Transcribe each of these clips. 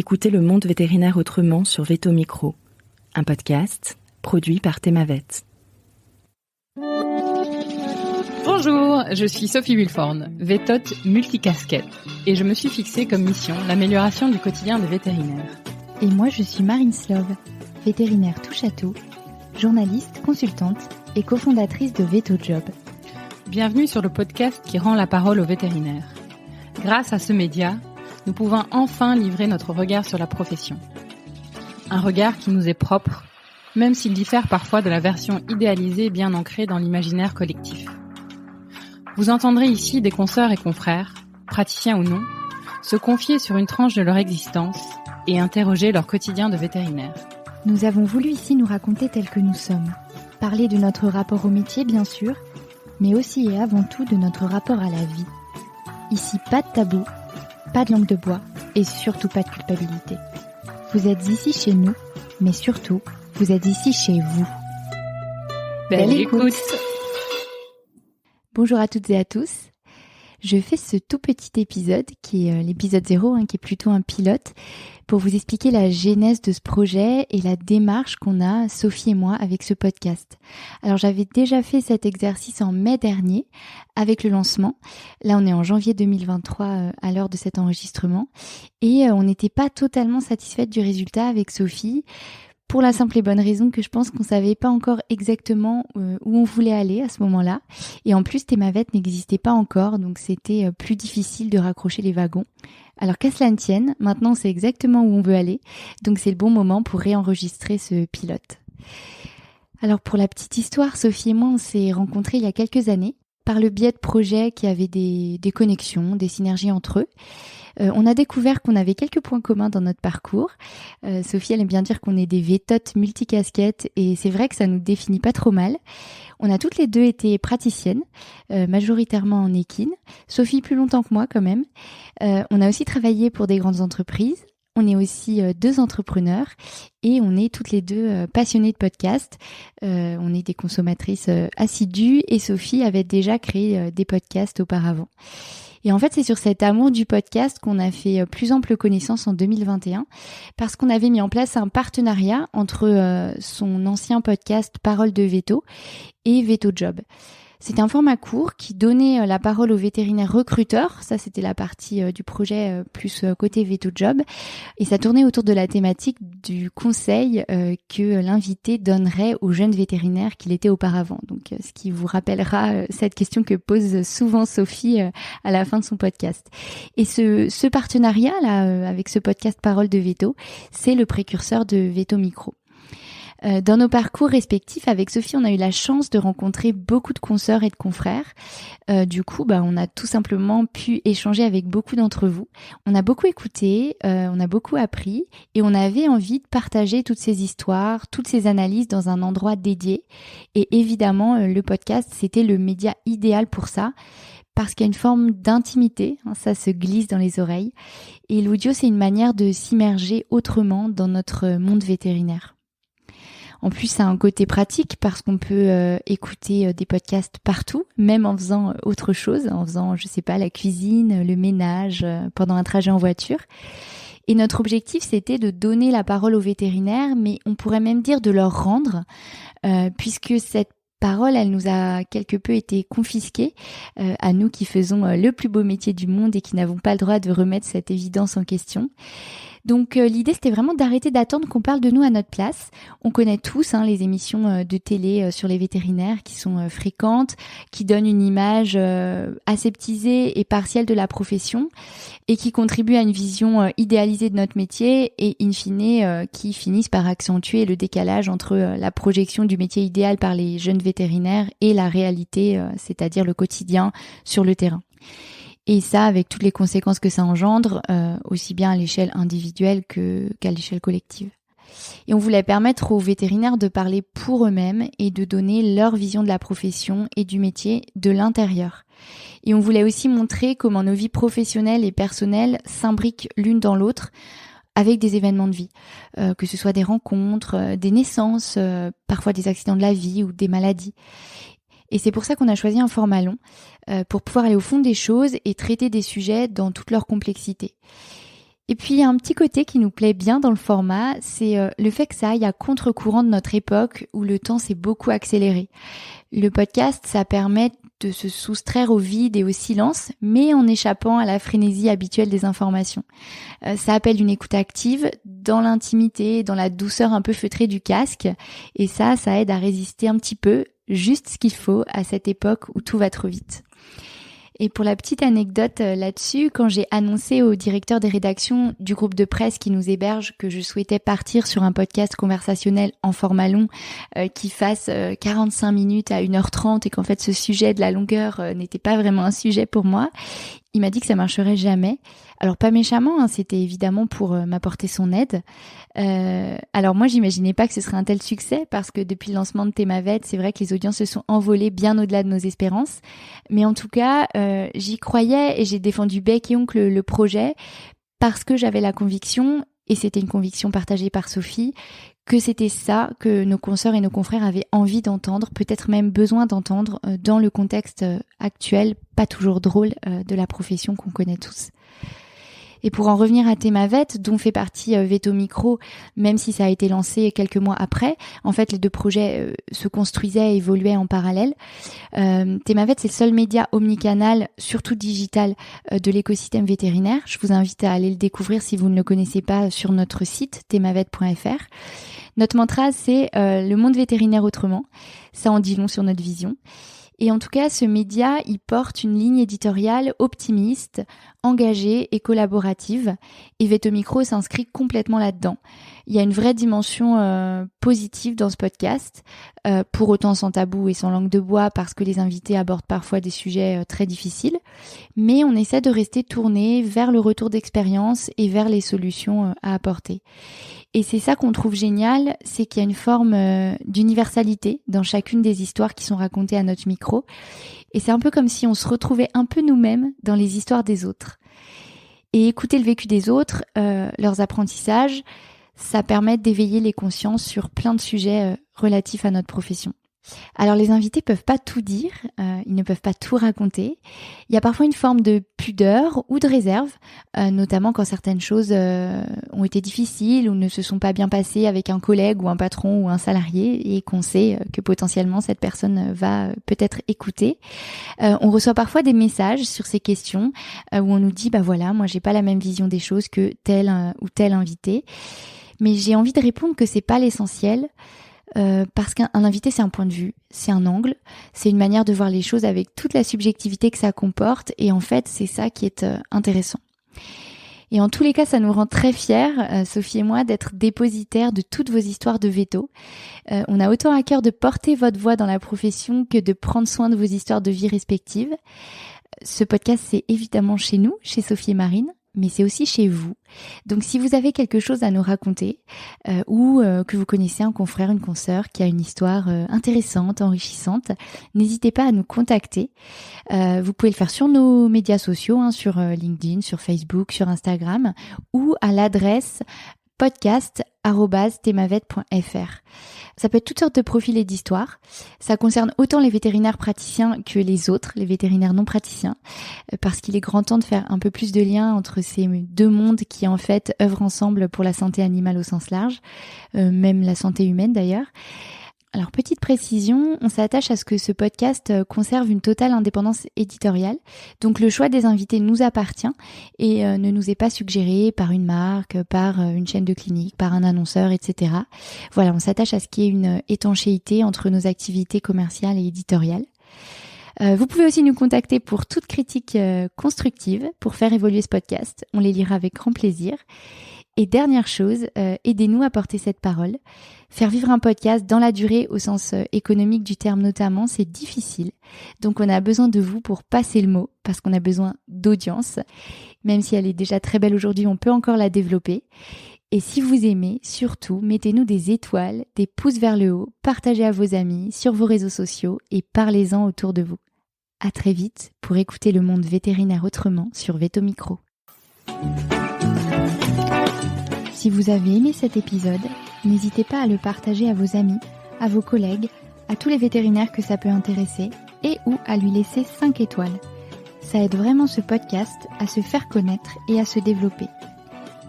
Écoutez le monde vétérinaire autrement sur Veto Micro, un podcast produit par Thémavet. Bonjour, je suis Sophie Wilforn, vétote multicasquette, et je me suis fixée comme mission l'amélioration du quotidien des vétérinaires. Et moi je suis Marine Slove, vétérinaire touche à tout, journaliste, consultante et cofondatrice de Veto Job. Bienvenue sur le podcast qui rend la parole aux vétérinaires. Grâce à ce média, nous pouvons enfin livrer notre regard sur la profession. Un regard qui nous est propre, même s'il diffère parfois de la version idéalisée bien ancrée dans l'imaginaire collectif. Vous entendrez ici des consoeurs et confrères, praticiens ou non, se confier sur une tranche de leur existence et interroger leur quotidien de vétérinaire. Nous avons voulu ici nous raconter tels que nous sommes, parler de notre rapport au métier bien sûr, mais aussi et avant tout de notre rapport à la vie. Ici pas de tabou, pas de langue de bois et surtout pas de culpabilité. Vous êtes ici chez nous, mais surtout, vous êtes ici chez vous. Belle écoute. Bonjour à toutes et à tous. Je fais ce tout petit épisode, qui est l'épisode 0, qui est plutôt un pilote, pour vous expliquer la genèse de ce projet et la démarche qu'on a, Sophie et moi, avec ce podcast. Alors j'avais déjà fait cet exercice en mai dernier, avec le lancement. Là on est en janvier 2023 à l'heure de cet enregistrement, et on n'était pas totalement satisfaite du résultat avec Sophie, pour la simple et bonne raison que je pense qu'on savait pas encore exactement où on voulait aller à ce moment-là. Et en plus, Thémavet n'existait pas encore, donc c'était plus difficile de raccrocher les wagons. Alors qu'à cela ne tienne, maintenant on sait exactement où on veut aller, donc c'est le bon moment pour réenregistrer ce pilote. Alors pour la petite histoire, Sophie et moi on s'est rencontrés il y a quelques années, par le biais de projets qui avaient des connexions, des synergies entre eux. On a découvert qu'on avait quelques points communs dans notre parcours. Sophie, elle aime bien dire qu'on est des vétotes multicasquettes et c'est vrai que ça nous définit pas trop mal. On a toutes les deux été praticiennes, majoritairement en équine. Sophie plus longtemps que moi quand même. On a aussi travaillé pour des grandes entreprises. On est aussi deux entrepreneurs et on est toutes les deux passionnées de podcasts. On est des consommatrices assidues et Sophie avait déjà créé des podcasts auparavant. Et en fait, c'est sur cet amour du podcast qu'on a fait plus ample connaissance en 2021 parce qu'on avait mis en place un partenariat entre son ancien podcast Parole de Veto et Veto Job. C'était un format court qui donnait la parole aux vétérinaires recruteurs. Ça, c'était la partie du projet plus côté Veto Job. Et ça tournait autour de la thématique du conseil que l'invité donnerait aux jeunes vétérinaires qu'il était auparavant. Donc, ce qui vous rappellera cette question que pose souvent Sophie à la fin de son podcast. Et ce partenariat-là, avec ce podcast Parole de Veto, c'est le précurseur de Veto Micro. Dans nos parcours respectifs, avec Sophie, on a eu la chance de rencontrer beaucoup de consoeurs et de confrères. Du coup, on a tout simplement pu échanger avec beaucoup d'entre vous. On a beaucoup écouté, on a beaucoup appris et on avait envie de partager toutes ces histoires, toutes ces analyses dans un endroit dédié. Et évidemment, le podcast, c'était le média idéal pour ça. Parce qu'il y a une forme d'intimité, ça se glisse dans les oreilles. Et l'audio, c'est une manière de s'immerger autrement dans notre monde vétérinaire. En plus, ça a un côté pratique parce qu'on peut écouter des podcasts partout, même en faisant autre chose, en faisant, la cuisine, le ménage, pendant un trajet en voiture. Et notre objectif, c'était de donner la parole aux vétérinaires, mais on pourrait même dire de leur rendre, puisque cette parole, elle nous a quelque peu été confisquée, à nous qui faisons le plus beau métier du monde et qui n'avons pas le droit de remettre cette évidence en question. Donc l'idée, c'était vraiment d'arrêter d'attendre qu'on parle de nous à notre place. On connaît tous les émissions de télé sur les vétérinaires qui sont fréquentes, qui donnent une image aseptisée et partielle de la profession et qui contribuent à une vision idéalisée de notre métier et in fine qui finissent par accentuer le décalage entre la projection du métier idéal par les jeunes vétérinaires et la réalité, c'est-à-dire le quotidien sur le terrain. Et ça, avec toutes les conséquences que ça engendre, aussi bien à l'échelle individuelle qu'à l'échelle collective. Et on voulait permettre aux vétérinaires de parler pour eux-mêmes et de donner leur vision de la profession et du métier de l'intérieur. Et on voulait aussi montrer comment nos vies professionnelles et personnelles s'imbriquent l'une dans l'autre avec des événements de vie, que ce soit des rencontres, des naissances, parfois des accidents de la vie ou des maladies. Et c'est pour ça qu'on a choisi un format long, pour pouvoir aller au fond des choses et traiter des sujets dans toute leur complexité. Et puis, il y a un petit côté qui nous plaît bien dans le format, c'est le fait que ça aille à contre-courant de notre époque où le temps s'est beaucoup accéléré. Le podcast, ça permet de se soustraire au vide et au silence, mais en échappant à la frénésie habituelle des informations. Ça appelle une écoute active, dans l'intimité, dans la douceur un peu feutrée du casque, et ça aide à résister un petit peu, juste ce qu'il faut à cette époque où tout va trop vite. Et pour la petite anecdote là-dessus, quand j'ai annoncé au directeur des rédactions du groupe de presse qui nous héberge que je souhaitais partir sur un podcast conversationnel en format long qui fasse 45 minutes à 1h30 et qu'en fait ce sujet de la longueur n'était pas vraiment un sujet pour moi, il m'a dit que ça marcherait jamais. Alors pas méchamment, c'était évidemment pour m'apporter son aide. Alors moi j'imaginais pas que ce serait un tel succès parce que depuis le lancement de Thémavet, c'est vrai que les audiences se sont envolées bien au-delà de nos espérances. Mais en tout cas, j'y croyais et j'ai défendu bec et ongle le projet parce que j'avais la conviction, et c'était une conviction partagée par Sophie, que c'était ça que nos consoeurs et nos confrères avaient envie d'entendre, peut-être même besoin d'entendre dans le contexte actuel, pas toujours drôle, de la profession qu'on connaît tous. Et pour en revenir à Thémavet, dont fait partie Veto Micro, même si ça a été lancé quelques mois après, en fait les deux projets se construisaient et évoluaient en parallèle. Thémavet, c'est le seul média omnicanal, surtout digital, de l'écosystème vétérinaire. Je vous invite à aller le découvrir si vous ne le connaissez pas sur notre site thémavet.fr. Notre mantra, c'est le monde vétérinaire autrement. Ça en dit long sur notre vision. Et en tout cas, ce média, il porte une ligne éditoriale optimiste, engagée et collaborative. Et Veto Micro s'inscrit complètement là-dedans. Il y a une vraie dimension positive dans ce podcast, pour autant sans tabou et sans langue de bois, parce que les invités abordent parfois des sujets très difficiles. Mais on essaie de rester tourné vers le retour d'expérience et vers les solutions à apporter. Et c'est ça qu'on trouve génial, c'est qu'il y a une forme d'universalité dans chacune des histoires qui sont racontées à notre micro. Et c'est un peu comme si on se retrouvait un peu nous-mêmes dans les histoires des autres. Et écouter le vécu des autres, leurs apprentissages, ça permet d'éveiller les consciences sur plein de sujets relatifs à notre profession. Alors les invités peuvent pas tout dire, ils ne peuvent pas tout raconter. Il y a parfois une forme de pudeur ou de réserve, notamment quand certaines choses ont été difficiles ou ne se sont pas bien passées avec un collègue ou un patron ou un salarié et qu'on sait que potentiellement cette personne va peut-être écouter. On reçoit parfois des messages sur ces questions où on nous dit voilà, moi j'ai pas la même vision des choses que tel ou tel invité. Mais j'ai envie de répondre que c'est pas l'essentiel. Parce qu'un invité, c'est un point de vue, c'est un angle, c'est une manière de voir les choses avec toute la subjectivité que ça comporte, et en fait, c'est ça qui est intéressant. Et en tous les cas, ça nous rend très fiers, Sophie et moi, d'être dépositaires de toutes vos histoires de veto. On a autant à cœur de porter votre voix dans la profession que de prendre soin de vos histoires de vie respectives. Ce podcast, c'est évidemment chez nous, chez Sophie et Marine, mais c'est aussi chez vous. Donc si vous avez quelque chose à nous raconter ou que vous connaissez un confrère, une consoeur qui a une histoire intéressante, enrichissante, n'hésitez pas à nous contacter. Vous pouvez le faire sur nos médias sociaux, sur LinkedIn, sur Facebook, sur Instagram ou à l'adresse podcast@thémavet.fr. Ça peut être toutes sortes de profils et d'histoires. Ça concerne autant les vétérinaires praticiens que les autres, les vétérinaires non praticiens, parce qu'il est grand temps de faire un peu plus de lien entre ces deux mondes qui en fait œuvrent ensemble pour la santé animale au sens large, même la santé humaine d'ailleurs. Alors, petite précision, on s'attache à ce que ce podcast conserve une totale indépendance éditoriale. Donc, le choix des invités nous appartient et ne nous est pas suggéré par une marque, par une chaîne de clinique, par un annonceur, etc. Voilà, on s'attache à ce qu'il y ait une étanchéité entre nos activités commerciales et éditoriales. Vous pouvez aussi nous contacter pour toute critique constructive pour faire évoluer ce podcast. On les lira avec grand plaisir. Et dernière chose, aidez-nous à porter cette parole. Faire vivre un podcast dans la durée, au sens économique du terme notamment, c'est difficile. Donc on a besoin de vous pour passer le mot, parce qu'on a besoin d'audience. Même si elle est déjà très belle aujourd'hui, on peut encore la développer. Et si vous aimez, surtout, mettez-nous des étoiles, des pouces vers le haut, partagez à vos amis, sur vos réseaux sociaux et parlez-en autour de vous. À très vite pour écouter le monde vétérinaire autrement sur Veto Micro. Si vous avez aimé cet épisode, n'hésitez pas à le partager à vos amis, à vos collègues, à tous les vétérinaires que ça peut intéresser et ou à lui laisser 5 étoiles. Ça aide vraiment ce podcast à se faire connaître et à se développer.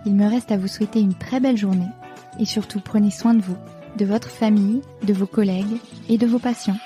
Il me reste à vous souhaiter une très belle journée et surtout prenez soin de vous, de votre famille, de vos collègues et de vos patients.